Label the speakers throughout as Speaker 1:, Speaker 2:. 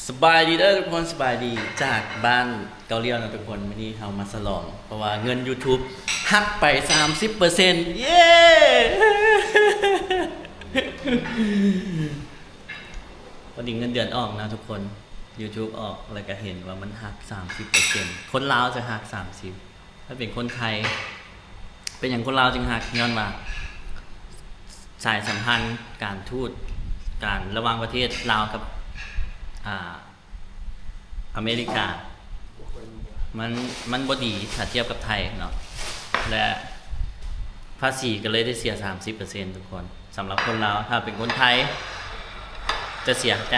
Speaker 1: สบายดีเด้อทุกคนสบายดีจากบ้านเกาหลีนะทุกคนวันนี้เรามาฉลองเพราะว่าเงิน YouTube หักไป 30%เย้พอดีเงินเดือนออกนะทุกคน YouTube ออกแล้วก็เห็นว่ามันหัก 30%คนลาวจะหัก 30ถ้าเป็นคนไทยเป็นอย่างคนลาวจึงหักย้อนว่าสายสัมพันธ์การทูตการระหว่างประเทศลาวกับอเมริกามันบ่ดีถ้าเทียบกับไทยเนาะและภาษีก็เลยได้เสีย 30% ทุกคนสำหรับคนลาวถ้าเป็นคนไทยจะเสียแค่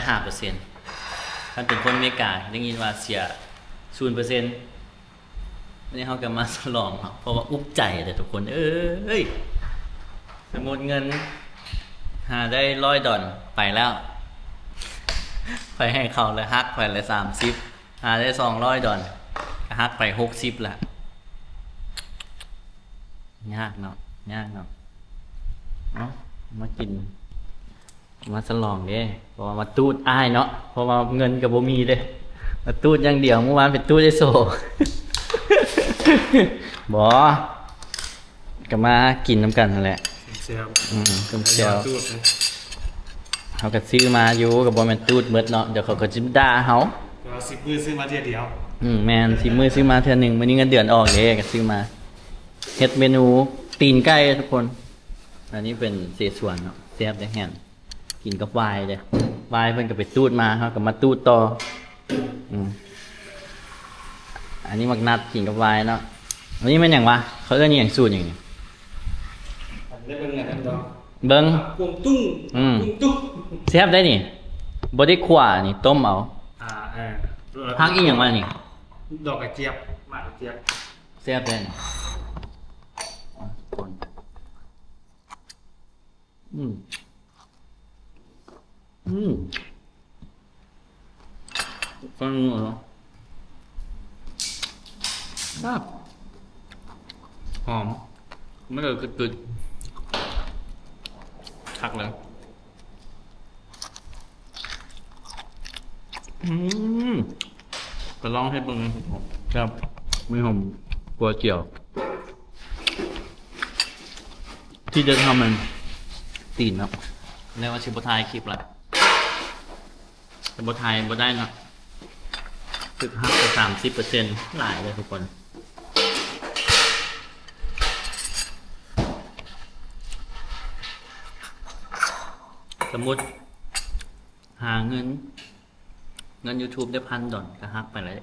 Speaker 1: 5% ถ้าเป็นคนอเมริกาได้ยินว่าเสีย 0% นี่เขาก็มาฉลองเพราะว่าอุกใจแต่ทุกคนเอ้ยสมมติเงินหาได้$100ไปแล้วไปให้เขาเลยฮักไปเลย30หาได้$200ก็ฮักไป60ละยากเนาะมากินมาฉลองเด้เพราะว่ามาตูดอ้ายเนาะเพราะว่าเงินกับบ่มีเด้มาตูดอย่างเดียวเมื่อวานเป็นตูดได้โซ บ่ก็มากินน้ำกันนั่นแหละเซียวเซียวเขาก็ซื้อมาอยู่กับบอแมนตูดเมิดเนาะเดี๋ยวเขาก็จิ้มด่าเขา
Speaker 2: เรา10 มื้อซื้อมาเทียเดียว
Speaker 1: แมน10 มื้อซื้อมาเทื่อนึงมื้อนี้เงินเดือนออกเด้ก็ซื้อมาเฮ็ดเมนูตีนไก่ทุกคนอันนี้เป็นเสฉวนเนาะแซ่บได้แฮ่นกินกับไวน์เด้ไวน์เพิ่นก็ไปตูดมาเขาก็มาตูดต่ออันนี้มักนัดกินกับไวน์เนาะอันนี้มันหยังวะเขาเอิ้นหยังสูตรหยังนี่
Speaker 2: ได้เบิ่งกันบ่
Speaker 1: เบิ่ง
Speaker 2: กวงตุ้ง
Speaker 1: แซ่บได้นี่บ่ได้คั่วนี่ต้มเอาพักอีหยังวะนี่
Speaker 2: ดอกกระเจี๊ยบหมากกระเจี๊ยบ
Speaker 1: แซ่บได้นี่ฟังเหรอครับหอมไม่เลยกึดทักเลยก็ลองให้เบิ่งครับมีหอมกัวเจียวที่จะทำมันตีนครับในว่าชิบะไทยคลิปละชิบะไทยบ่ได้นะสึกหักไป30%หลายเลยทุกคนสมมติหาเงิน YouTube ได้$1,000ก็หักไปเลย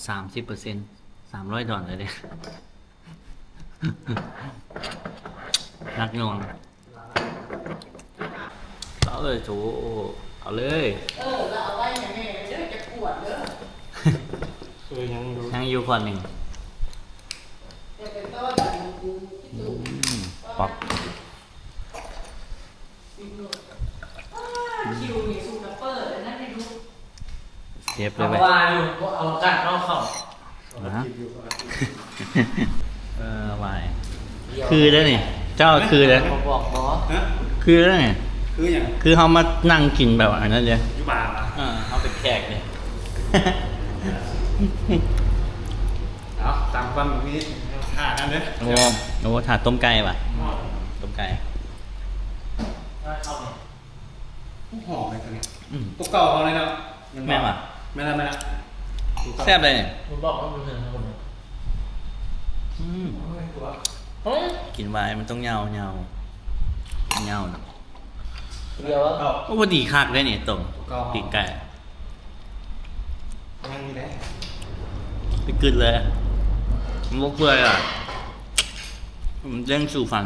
Speaker 1: 30% $300เลยเนี่ยนักงงเอาเลยโถเอาเลย
Speaker 3: แล้วเอาไว้อย่างนี้เดี๋ยวจะปวดเด้อ
Speaker 1: ยังอยู่คนหนึ่งปอก
Speaker 3: คิวนี่ซูเปอร์เลยนั่นไม่รู้
Speaker 1: เจ็บเลยไหม
Speaker 2: เอากัดนอกเข้า
Speaker 1: นะวายคือได้นี่เจ้าคือได้
Speaker 3: บอกบอ
Speaker 1: คือได้ไง
Speaker 2: คืออย่าง
Speaker 1: คือเขามานั่งกินแบบอันนั้นเลย
Speaker 2: อยู่ป่า
Speaker 1: เขาเป็นแขกเนี่ย
Speaker 2: เอาตามความแบบนี้ถ่ากันเด้อ
Speaker 1: โอ้ถาดต้มไก่ป่ะต้มไก่
Speaker 2: หอมเลยตัวนี้ตุ๊กเก่าเขาเลยเนาะ
Speaker 1: แม่ป่ะ
Speaker 2: ไม่ละ
Speaker 1: แซ่บเลยเนี่ย
Speaker 3: ผมบอกว่ามันเป็นอะไร
Speaker 1: กินไว้มันต้องเงาเนาะ
Speaker 3: เดียวว่า
Speaker 1: ก็พอดีคักได้เนี่ยต้มปีกไก่
Speaker 2: ยังมีได้
Speaker 1: ไปกึดเลยมันบกเปื่อยอ่ะมันเด้งสู่ฟัน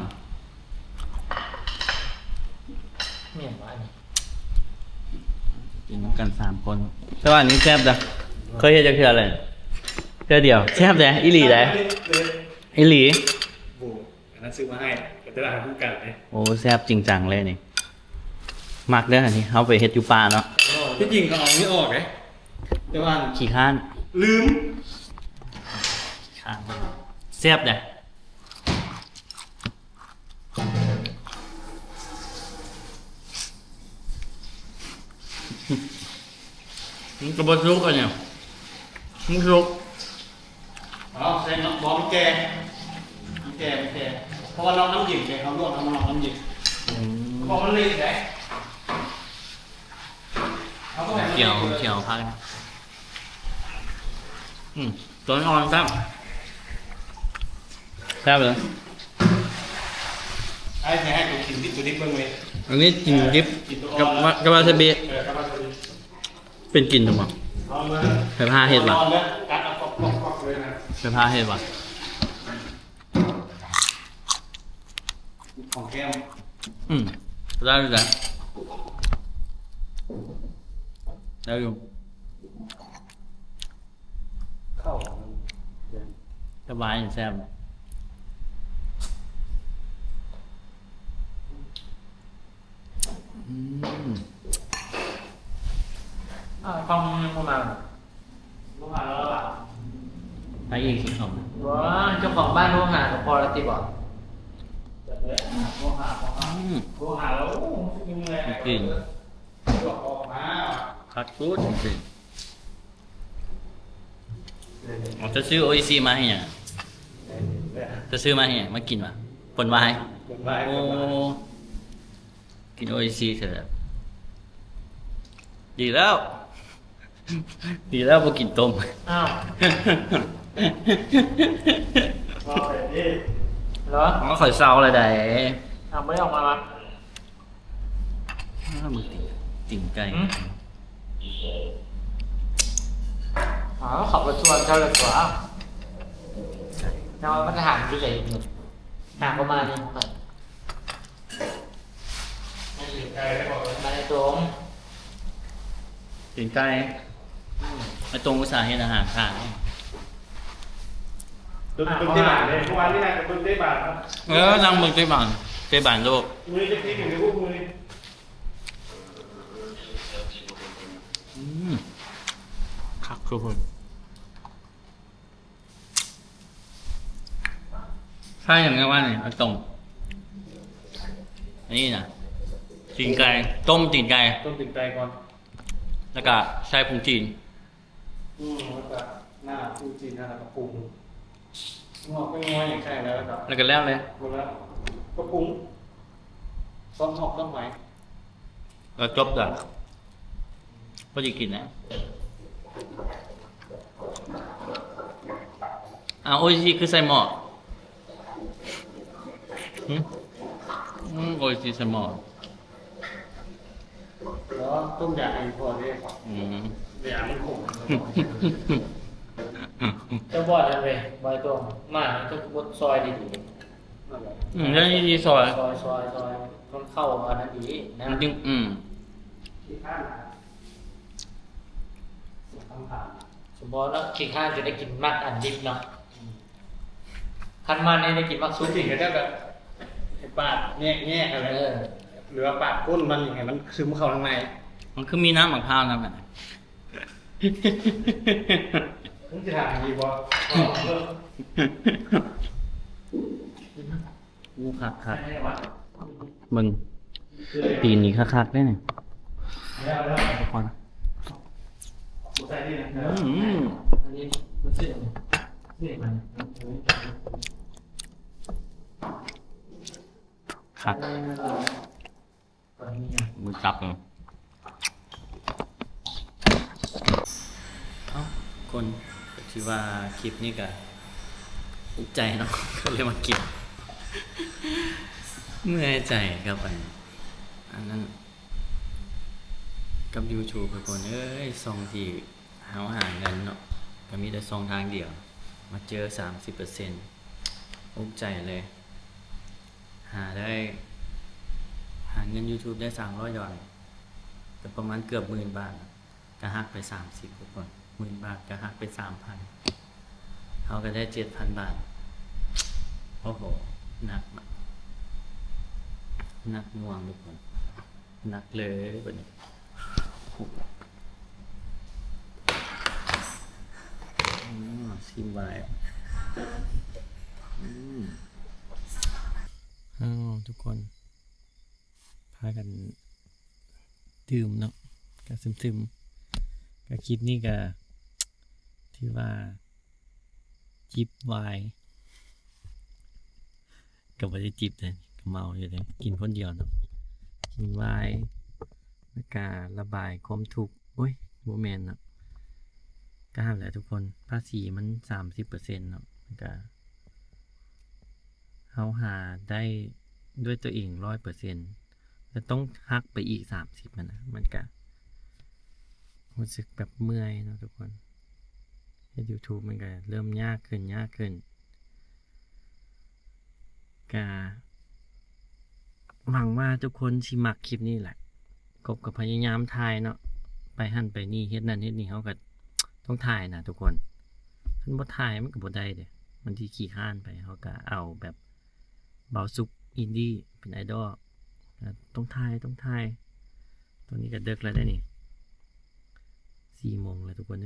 Speaker 3: เหม็นวะนี่
Speaker 1: กินกัน3 คนแต่ว่าอันนี้แซ่บจ้ะเคยเห็นจะคืออะไรเดียวแซ่บเลยอีหลีเลยอีหลี
Speaker 2: บูอันนั้นซื้อมาให้แต่ตลาดคู่กันเลย
Speaker 1: โอ้แซ่บจริงจังเลยนี่มักเด้ออันนี้เขาไปเฮ็ดอยู่ป่าเนาะ
Speaker 2: ที่จริงเขาเอาไม่ออกไงแต่ว่า
Speaker 1: ขี้ข้าน
Speaker 2: ลืม
Speaker 1: ข้างแซ่บเลย มันกระบอกซุกอันเนี่ยมันซุก
Speaker 2: เอาใส่น้ำบอมแกเพราะว่าเราน้ำหยิบเลยเราลวกน้ำหยิบบอกมันเลยไหน
Speaker 1: เกี่ยวพักนะตัวนี้อ่อนซ้ำแซ่บเลย
Speaker 2: ไอ้ให้ตัวกินที่ตัวนี้เพิ่งเลย
Speaker 1: อันนี้กลิ่นดิบกับวาซาบิเป็นกลิ่นถูกมั้ง
Speaker 2: เอาเลย
Speaker 1: ไฟผ้าเห็ดป่ะ
Speaker 2: กัดเอาปอกเลยนะ
Speaker 1: ไฟผ้าเห็ดป่ะ
Speaker 2: ของแก้ม
Speaker 1: ได้อยู่ได้ได้อยู่
Speaker 2: เข้า
Speaker 1: สบายอย่างแซ่บ
Speaker 3: ฟังเข้ามา
Speaker 2: ลูกหาแล้วล่ะ
Speaker 1: ไปอีกสิครับ
Speaker 3: ว้าเจ้าของบ้านโทรหากับพอแล้วติบอก
Speaker 2: ลูกหาแล้วโอ้ยเลย
Speaker 1: กลิ่น
Speaker 2: ออกมา
Speaker 1: คัดฟูดจริงๆจะซื้อโออิซีมาให้ยังจะซื้อมาให้ยังมากินป่ะผลไม้โอ้กินโออิซีเถอะดีแล้ว ดีแล้วพอกินต้ม
Speaker 3: อ้าว เหรอ
Speaker 1: nó khỏi sau là để
Speaker 3: อ้าวไม่ได้ออกมามั้ย
Speaker 1: một tỉnh cay
Speaker 3: อ๋อขับรถชวนเจ้าเลยกว่าเจ้ามันห่างที่ไหนห่างประมาณนี้ครับมาในตรง
Speaker 1: tỉnh cayไอ้ตรงอุตสาหะอาหารข้าง
Speaker 2: ตึ้งที่บ้านเลยเมื่อวานนี่นายตึ้งที่บ้านครับ
Speaker 1: นั่งมึงเจ๊บานโลก
Speaker 2: มือจะพลิกอยู่ในพวกมือ
Speaker 1: คักทุกคนใช่อย่างนี้ว่าเนี่ยไอ้ตรงอันนี้นะตีนไก่ต้มตีนไก่
Speaker 2: ต้นติ่งใจก่อน
Speaker 1: แล้วก็ใส่ผงจีน
Speaker 2: แล้วก็หน้าฟูจีนหน้ากระปุกงอกไม่งอยอย่างแค่แล้วครับ
Speaker 1: แล้วก็แล้วเลย
Speaker 2: หมดแล้วกระปุกซอสหอกต้องไหม
Speaker 1: แล้วจบเลยพอดีกินนะโอ้ยซีคือใส่หม้อโอ้ยซีใส่หม้อ
Speaker 2: แล้วต้มยำอีกพอดียำมันขม
Speaker 3: เจ้าบอดอะไรบอยตรงมาเจ้าบดซอยดี
Speaker 1: แล้วนี่ดีซอย
Speaker 3: ซอยต้องเข้าอันนั้นดีนะ
Speaker 1: มันจึง
Speaker 2: ที่ข้างคำถาม
Speaker 3: สมมติว่าขี้ข้างจะได้กินมากอันดิบเนาะคันมันนี่ได้กินมาก
Speaker 2: สุ
Speaker 3: สุด
Speaker 2: ดจริงก็จะแบบปาดแง่ๆอะไรหรือว่าปาดก้นมันอย่างไงมันซึมเข้าข้างใน
Speaker 1: มันคือมีน้ำมะพร้าวนะมัน
Speaker 2: มึงจะถามดีบ่
Speaker 1: กูคักมึงปีนี้คักได้เนี่ยทุกคน
Speaker 2: ใส่นี่นะ
Speaker 3: อันนี้มันเสียมัน
Speaker 1: คักมือจับเลยคนที่ว่าคลิปนี้ก็อุกใจเนาะ ก็เลยมากินเมื่อยใจครับอันนั้นกับ YouTube ทุกคนซองที่หาเงินเนาะก็มีแต่ซองทางเดียวมาเจอ 30% อุกใจเลย หาเงิน YouTube ได้300 ดอลลาร์ก็ประมาณเกือบ10,000 บาทก็หักไป30ทุกคน10,000 บาทก็หักไป 3,000เขาก็ได้ 7,000 บาทโอ้โหหนักมากหนักหน่วงทุกคนหนักเลยวันนี้ซิมไว้ทุกคนพากันดื่มเนาะกันซึม ก็คลิปนี้ก็ที่ว่าจิบไวน์ก็บ่ได้จิบเลยก็เมาอยู่เลยกินคนเดียวเนาะกินไวน์แล้วก็ระบายความทุกข์โอ้ยบ่แม่นเนาะก็ห้ามแหละทุกคนภาษีมัน 30% เนาะมันก็เฮาหาได้ด้วยตัวเอง 100% แล้วต้องหักไปอีก30มันก็รู้สึกแบบเมื่อยเนาะทุกคนเฮ็ด YouTube มันก็เริ่มยากขึ้นก็หวังว่าทุกคนสิมักคลิปนี้แหละกบก็พยายามถ่ายเนาะไปหั่นไปนี่เฮ็ดนั่นเฮ็ดนี่เฮาก็ต้องถ่ายนะทุกคนคันบ่ถ่ายมันก็บ่ได้เด้มันสิขี้คร้านไปเฮาก็เอาแบบเบาสุขอินดี้เป็นไอดอลต้องถ่ายตอนนี้ก็ดึกแล้วได้นี่ 4 โมงแล้วทุกคน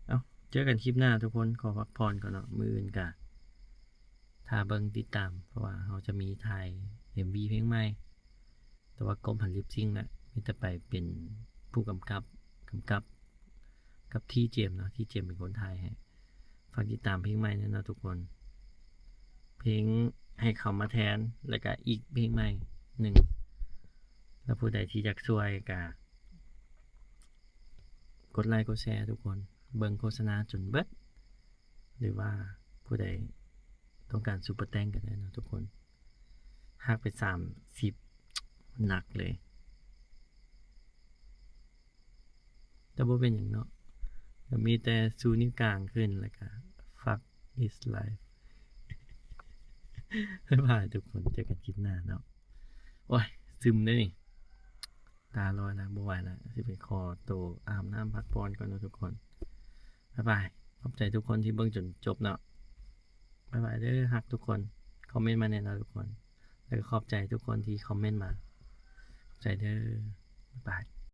Speaker 1: เอาเจอกันคลิปหน้าทุกคนขอพักผ่อนก่อนเนาะมื้ออื่นก็ถ้าเบิ่งติดตามเพราะว่าเราจะมีถ่าย MV เพลงใหม่แต่ว่ากรมหันลิปซิงค์น่ะมีแต่ไปเป็นผู้กำกับกับที่เจมส์เนาะที่เจมส์เป็นคนถ่ายให้ฝากติดตามเพลงใหม่ด้วยนะทุกคนเพลงให้เขามาแทนแล้วก็อีกเพลงใหม่1แล้วผู้ใดที่อยากช่วยก็กดไลค์กดแชร์ทุกคนเบิ่งโฆษณาจนเบิดหรือว่าผู้ใดต้องการซุปเปอร์แตงกันได้นะทุกคนหักไป30หนักเลยแต่บ่เป็นอย่างเนาะก็มีแต่ซูนิ้วกลางขึ้นแล้วก็ fuck is life บ๊ายบายทุกคนเจอกันคลิปหน้าเนาะโอ้ยซึมได้นี่ตาลอยนะบ่ไหวแล้วสิไปขอตัวอาบน้ำพักผ่อนก่อนนะทุกคนบ๊ายบายขอบใจทุกคนที่เบิ่งจนจบเนาะบ๊ายบายเด้อฮักทุกคนคอมเมนต์มาแน่นะทุกคนแล้วก็ขอบใจทุกคนที่คอมเมนต์มาขอบใจเด้อบ๊ายบาย